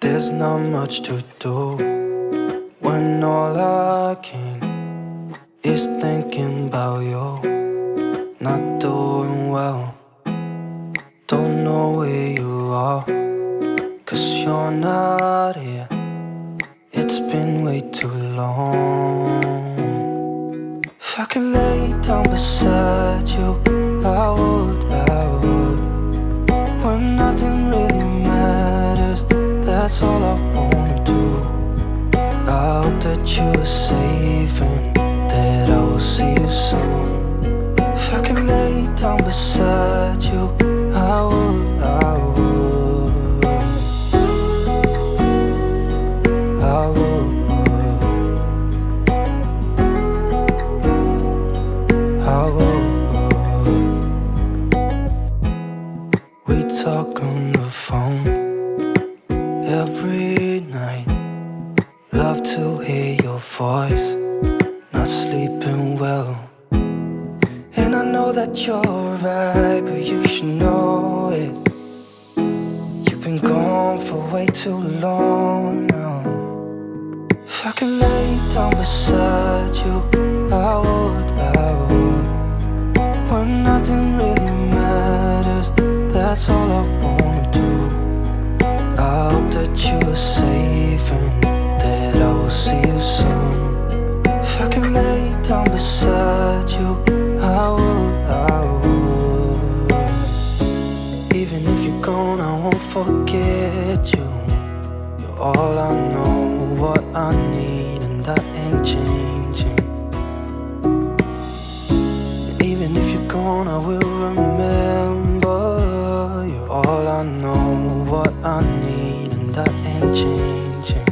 There's not much to do when all I can is thinking about you. Not doing well, don't know where you are, 'cause you're not here. It's been way too long. If I could lay down beside you, I would. When nothing really matters, that's all I wanna do. I hope that you are safe and that I will see you soon. If I could lay down beside you, I would. I would. We talk on the phone every night. Love to hear your voice. Not sleeping well, and I know that you're right, but you should know it. You've been gone for way too long now. If I could lay down beside you, I would. When nothing really matters, that's all I wanna do. I hope that you are safe and that I will see you soon. If I could lay down beside you, I would. Even if you're gone, I won't forget you. You're all I know, what I need, and that ain't changing. And even if you're gone, I will remember. You're all I know, what I need, and that ain't changing.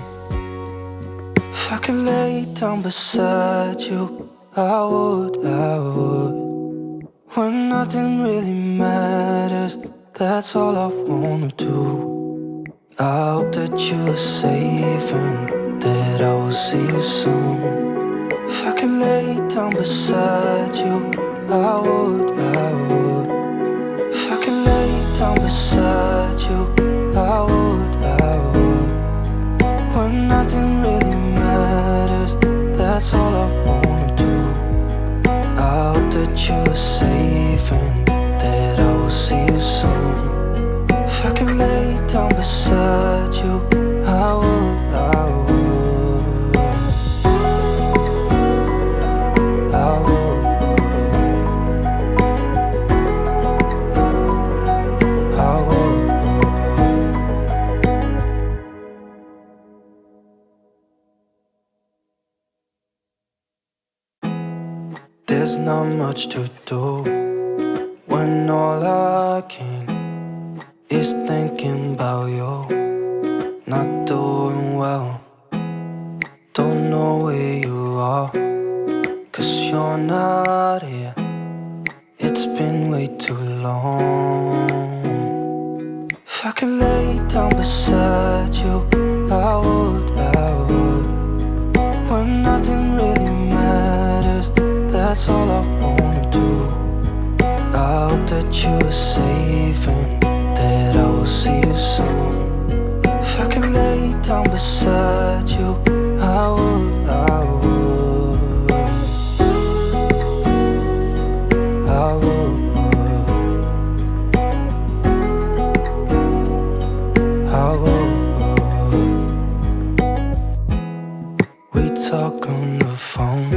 If I could lay down beside you, I would. When nothing really matters, that's all I wanna do. I hope that you are safe and that I will see you soon. If I could lay down beside you, I would. If I could lay down beside you, I would. When nothing really matters, that's all I wanna do. I hope that you are safe and that I will see you soon. If I could lay down beside you, I would. I would. There's not much to do when all I can is thinking about you. Not doing well, don't know where you are, 'cause you're not here. It's been way too long. If I could lay down beside you, I would. When nothing really matters, that's all I wanna do. I hope that you are safe and that I will see you soon. If I could lay down beside you, I would. We talk on the phone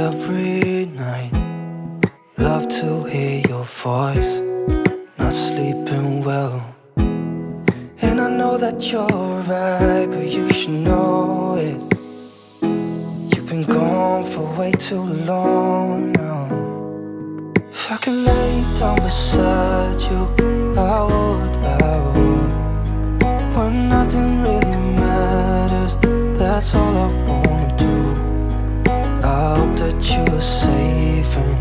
every night. Love to hear your voice. Not sleeping well, and I know that you're right, but you should know it. You've been gone for way too long now. If I could lay down beside you, I would. When nothing really matters, that's all I wanna do. I hope that you are safe and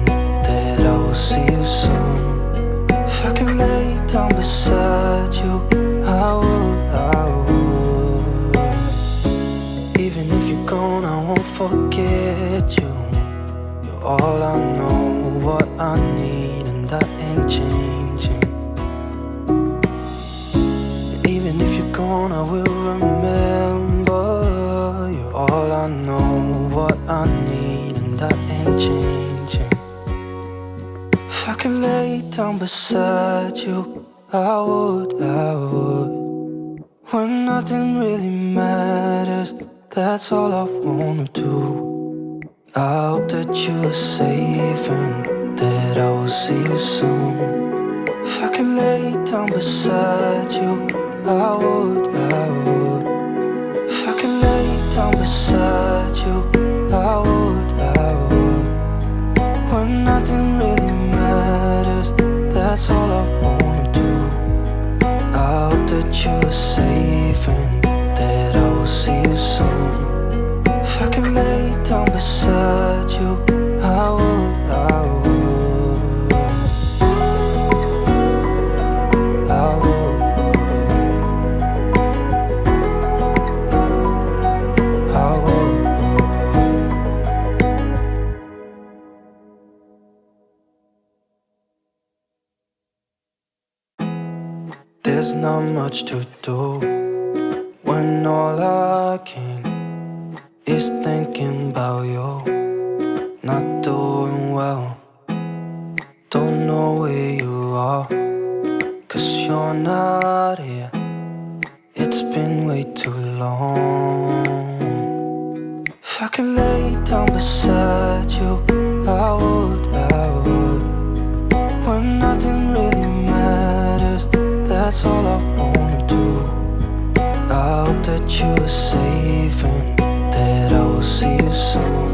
that I will see you soon. If I could lay down beside you, I would. Even if you're gone, I won't forget you. You're all I know, what I need, and that ain't changing. And even if you're gone, I will remember. You're all I know, what I need, and that ain't changing. If I could lay down beside you, I would. When nothing really matters, that's all I wanna do. I hope that you are safe and that I will see you soon. If I could lay down beside you, I would. If I could lay down beside you, I would. When nothing really matters, that's all I wanna do. I hope that you are safe and that I will see you soon. If I could lay down beside you, I would. There's not much to do when all I can is thinking about you. Not doing well, don't know where you are, 'cause you're not here. It's been way too long. If I could lay down beside you, I would. When nothing really matters, that's all I wanna do. I hope that you are safe and that I will see you soon.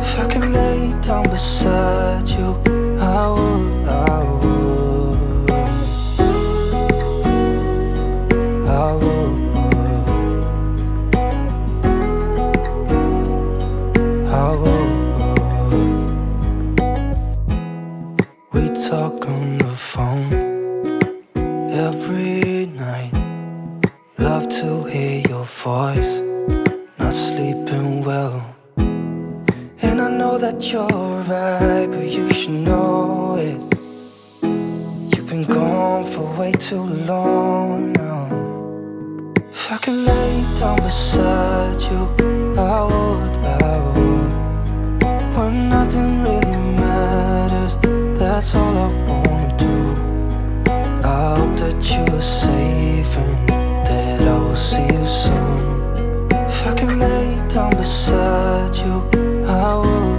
If I could lay down beside you, I would. We talk on the phone every night. Love to hear your voice, not sleeping well. And I know that you're right, but you should know it. You've been gone for way too long now. If I could lay down beside you, I would. When nothing really matters, that's all I wanna do. I hope that you are safe and that I will see you soon. If I could lay down beside you, I would.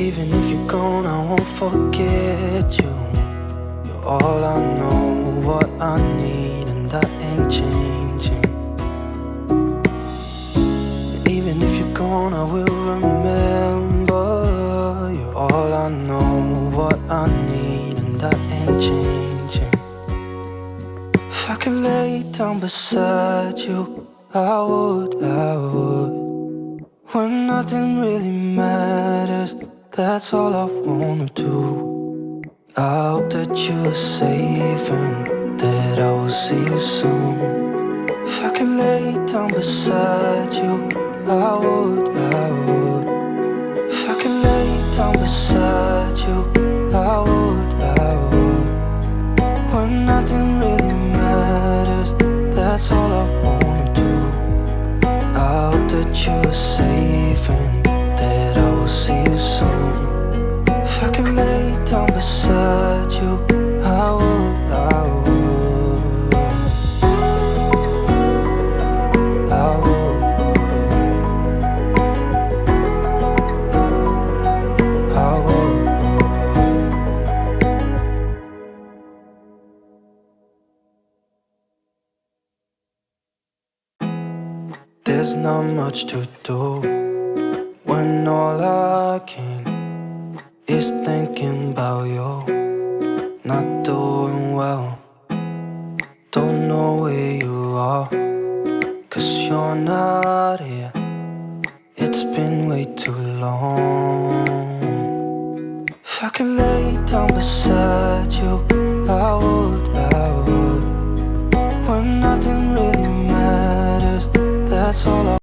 Even if you're gone, I won't forget you. You're all I know, what I need, and that ain't changing. And even if you're gone, I will remember. You're all I know, what I need, and that ain't changing. If I could lay down beside you, I would. When nothing really matters, that's all I wanna do. I hope that you are safe and that I will see you soon. If I could lay down beside you, I would. If I could lay down beside you, I would. When nothing really matters, that's all I wanna do. I hope that you are safe and that I will see you soon. If I could lay down beside you, I would. There's not much to do when all I can is thinking about you. Not doing well, don't know where you are, 'cause you're not here. It's been way too long. If I could lay down beside you,